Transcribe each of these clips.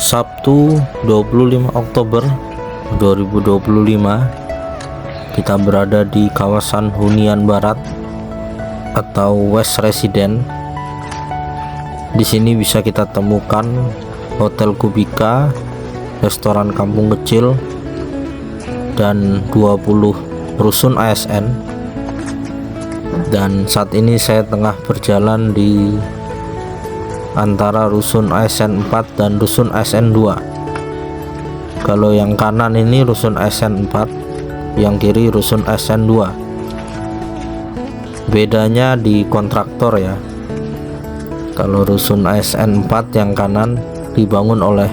Sabtu 25 Oktober 2025 kita berada di kawasan Hunian Barat atau West Resident. Di sini bisa kita temukan Hotel Kubika, restoran kampung kecil, dan 20 rusun ASN. Dan saat ini saya tengah berjalan di antara rusun ASN 4 dan rusun ASN 2. Kalau yang kanan ini rusun ASN 4, yang kiri rusun ASN 2. Bedanya di kontraktor ya. Kalau rusun ASN 4 yang kanan dibangun oleh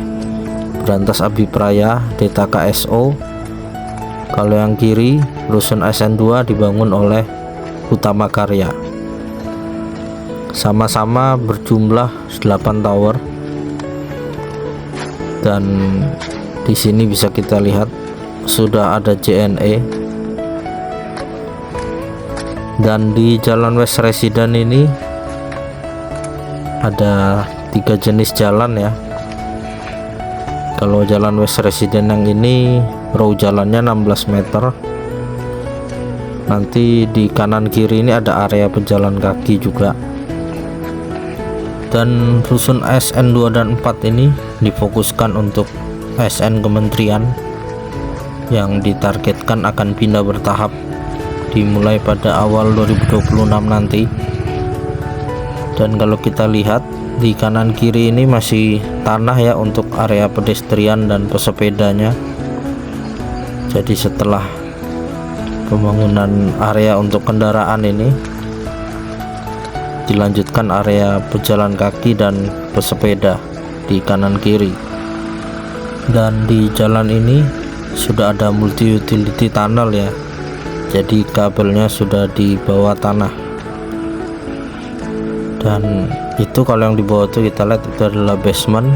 Berantas Abipraya DTKSO. Kalau yang kiri rusun ASN 2 dibangun oleh Utama Karya. Sama-sama berjumlah 8 tower, dan di sini bisa kita lihat sudah ada JNE. Dan di Jalan West Resident ini ada 3 jenis jalan ya. Kalau Jalan West Resident yang ini row jalannya 16 meter. Nanti di kanan kiri ini ada area pejalan kaki juga. Dan rusun ASN 2 dan 4 ini difokuskan untuk ASN kementerian yang ditargetkan akan pindah bertahap dimulai pada awal 2026 nanti. Dan kalau kita lihat di kanan kiri ini masih tanah ya untuk area pedestrian dan pesepedanya. Jadi setelah pembangunan area untuk kendaraan ini, dilanjutkan area pejalan kaki dan pesepeda di kanan kiri. Dan di jalan ini sudah ada multi utility tunnel ya, jadi kabelnya sudah di bawah tanah. Dan itu kalau yang di bawah itu kita lihat itu adalah basement.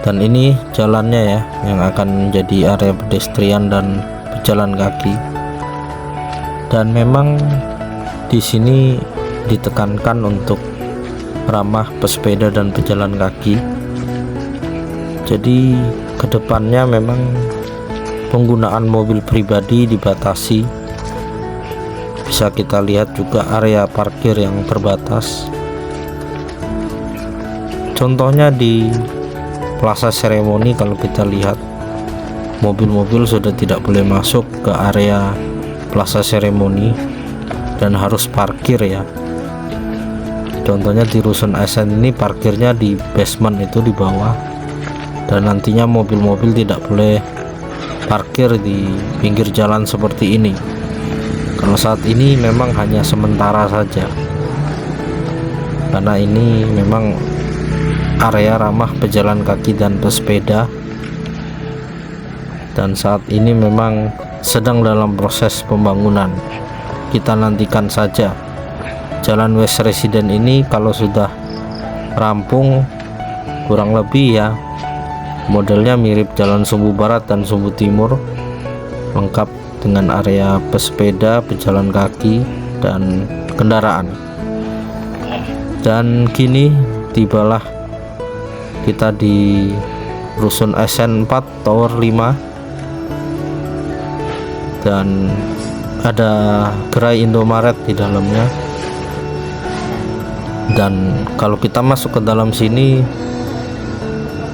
Dan ini jalannya ya, yang akan menjadi area pedestrian dan pejalan kaki. Dan memang di sini ditekankan untuk ramah pesepeda dan pejalan kaki. Jadi kedepannya memang penggunaan mobil pribadi dibatasi. Bisa kita lihat juga area parkir yang terbatas. Contohnya di Plaza Seremoni, kalau kita lihat mobil-mobil sudah tidak boleh masuk ke area Plaza Seremoni dan harus parkir ya. Contohnya di rusun ASN ini parkirnya di basement itu di bawah, dan nantinya mobil-mobil tidak boleh parkir di pinggir jalan seperti ini. Kalau saat ini memang hanya sementara saja, karena ini memang area ramah pejalan kaki dan pesepeda, dan saat ini memang sedang dalam proses pembangunan. Kita nantikan saja Jalan West Resident ini kalau sudah rampung, kurang lebih ya modelnya mirip Jalan Sumbu Barat dan Sumbu Timur, lengkap dengan area pesepeda, pejalan kaki, dan kendaraan. Dan kini tibalah kita di rusun ASN 4 Tower 5, dan ada gerai Indomaret di dalamnya. Dan kalau kita masuk ke dalam sini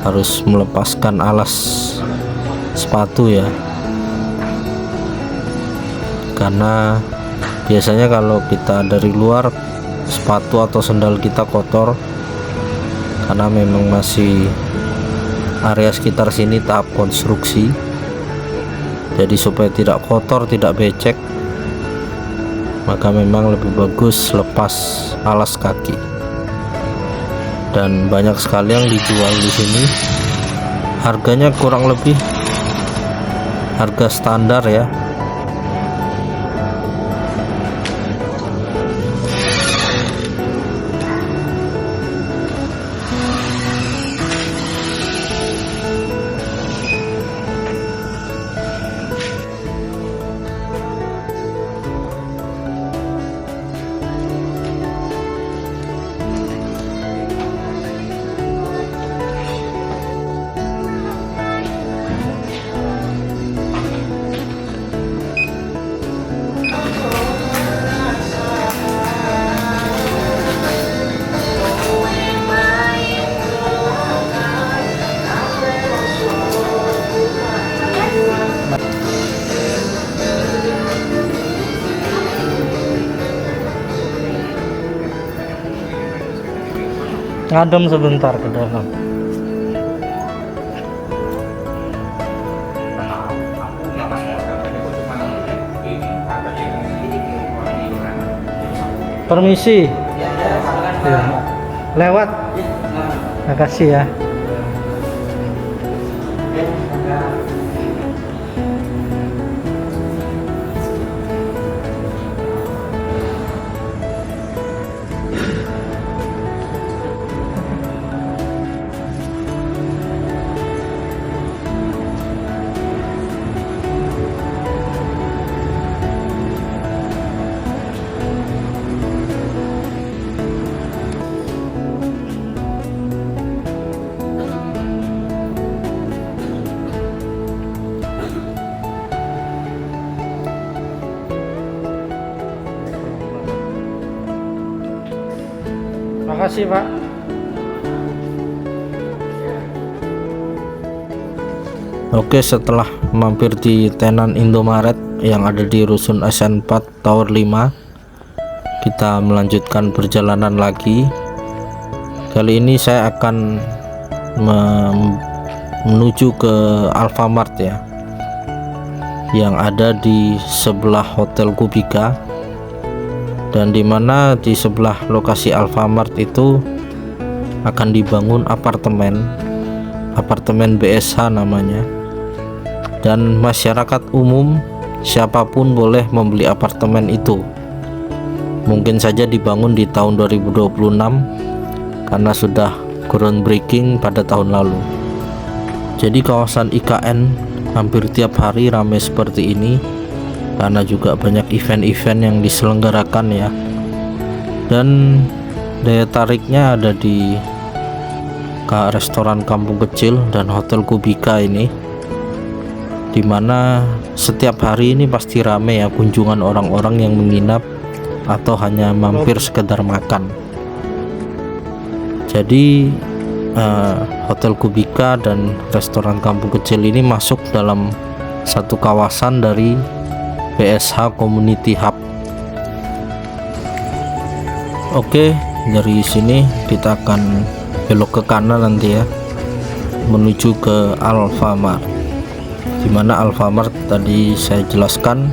harus melepaskan alas sepatu ya, karena biasanya kalau kita dari luar sepatu atau sendal kita kotor, karena memang masih area sekitar sini tahap konstruksi. Jadi supaya tidak kotor, tidak becek, maka memang lebih bagus lepas alas kaki. Dan banyak sekali yang dijual di sini. Harganya kurang lebih harga standar ya. ngadem sebentar ke dalam. Permisi. Ya. Lewat. Makasih ya. Makasih Pak. Oke, setelah mampir di tenan Indomaret yang ada di Rusun SN4 Tower 5, kita melanjutkan perjalanan lagi. Kali ini saya akan menuju ke Alfamart ya, yang ada di sebelah Hotel Kubika, dan dimana di sebelah lokasi Alfamart itu akan dibangun apartemen BSH namanya, dan masyarakat umum siapapun boleh membeli apartemen itu. Mungkin saja dibangun di tahun 2026 karena sudah groundbreaking pada tahun lalu. Jadi kawasan IKN hampir tiap hari ramai seperti ini karena juga banyak event-event yang diselenggarakan ya. Dan daya tariknya ada di restoran Kampung Kecil dan Hotel Kubika ini, dimana setiap hari ini pasti ramai ya kunjungan orang-orang yang menginap atau hanya mampir sekedar makan. Jadi Hotel Kubika dan restoran Kampung Kecil ini masuk dalam satu kawasan dari BSH Community Hub. Oke, dari sini kita akan belok ke kanan nanti ya, menuju ke Alfamart, dimana Alfamart tadi saya jelaskan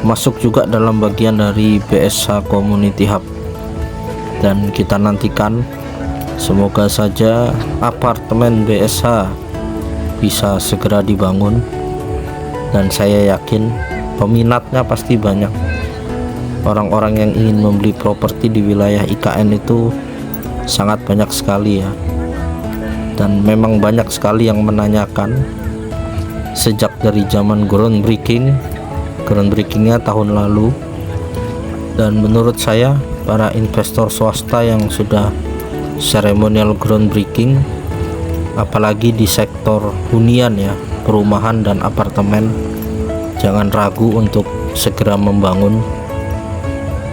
masuk juga dalam bagian dari BSH Community Hub. Dan kita nantikan, semoga saja apartemen BSH bisa segera dibangun, dan saya yakin peminatnya pasti banyak. Orang-orang yang ingin membeli properti di wilayah IKN itu sangat banyak sekali ya, dan memang banyak sekali yang menanyakan sejak dari zaman groundbreakingnya tahun lalu. Dan menurut saya para investor swasta yang sudah seremonial groundbreaking, apalagi di sektor hunian ya, perumahan dan apartemen, jangan ragu untuk segera membangun,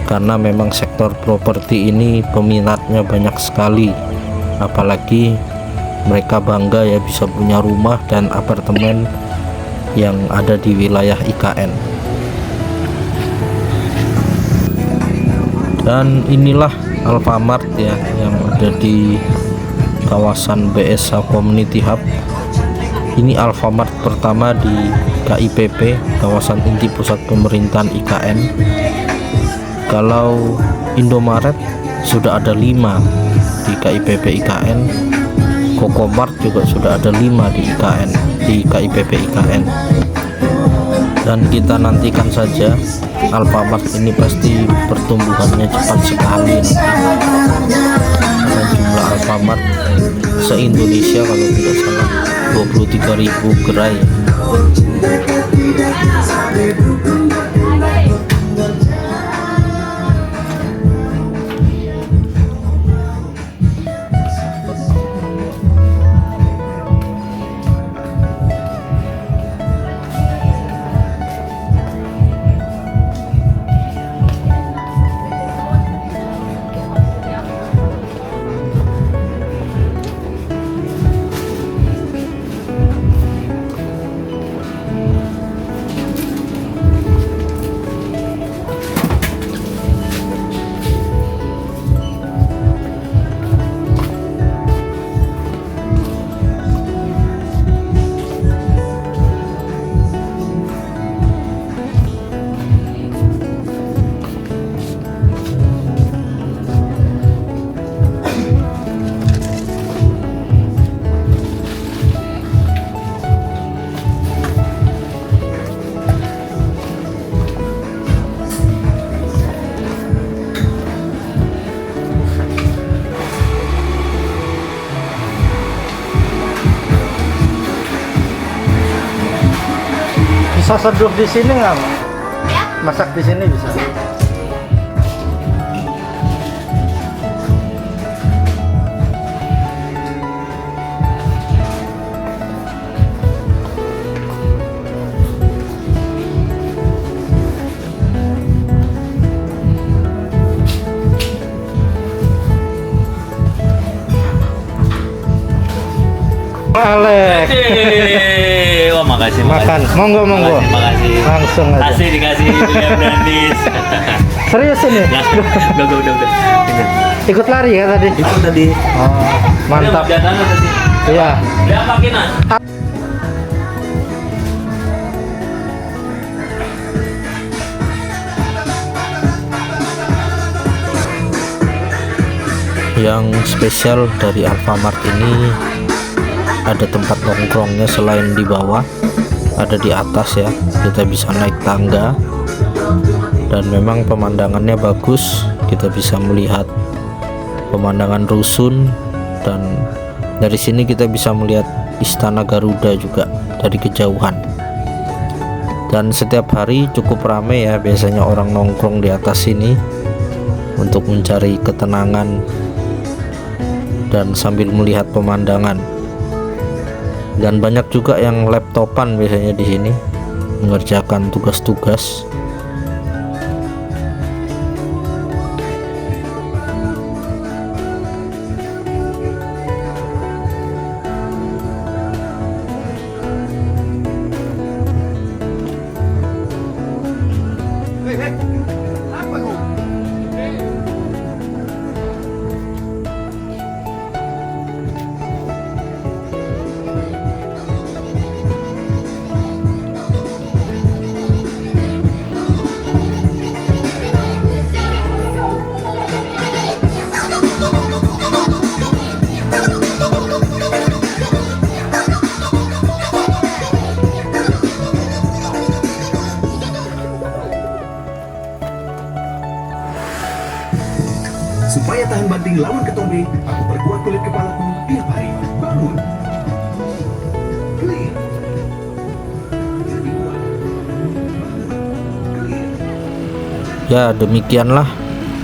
karena memang sektor properti ini peminatnya banyak sekali. Apalagi mereka bangga ya bisa punya rumah dan apartemen yang ada di wilayah IKN. Dan inilah Alfamart ya, yang ada di kawasan BSH Community Hub. Ini Alfamart pertama di KIPP, kawasan inti pusat pemerintahan IKN. Kalau Indomaret sudah ada 5 di KIPP IKN, Kokomart juga sudah ada 5 di IKN, di KIPP IKN. Dan kita nantikan saja, Alfamart ini pasti pertumbuhannya cepat sekali nanti, karena jumlah Alfamart se-Indonesia kalau tidak salah 23.000 gerai. Bisa seduh di sini nggak? Masak di sini bisa. Alek. Wah, makasih. Makan, monggo. Makasih. Langsung aja. Kasih dikasih William Dandis. Serius ini? Udah. Ikut lari ya tadi? Itu tadi. Oh, mantap. Iya. Dia makinan. Yang spesial dari Alfamart ini ada tempat nongkrongnya. Selain di bawah, ada di atas ya, kita bisa naik tangga dan memang pemandangannya bagus. Kita bisa melihat pemandangan rusun dan dari sini kita bisa melihat Istana Garuda juga dari kejauhan. Dan setiap hari cukup ramai ya, biasanya orang nongkrong di atas sini untuk mencari ketenangan dan sambil melihat pemandangan. Dan banyak juga yang laptopan biasanya di sini mengerjakan tugas-tugas. Supaya tahan banting lawan ketombe, aku perkuat kulit kepalaku tiap hari. Bangun. Clear. Jadi kuat. Clear. Ya, demikianlah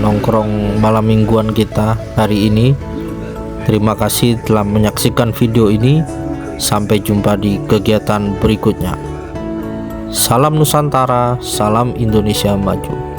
nongkrong malam mingguan kita hari ini. Terima kasih telah menyaksikan video ini. Sampai jumpa di kegiatan berikutnya. Salam Nusantara, salam Indonesia Maju.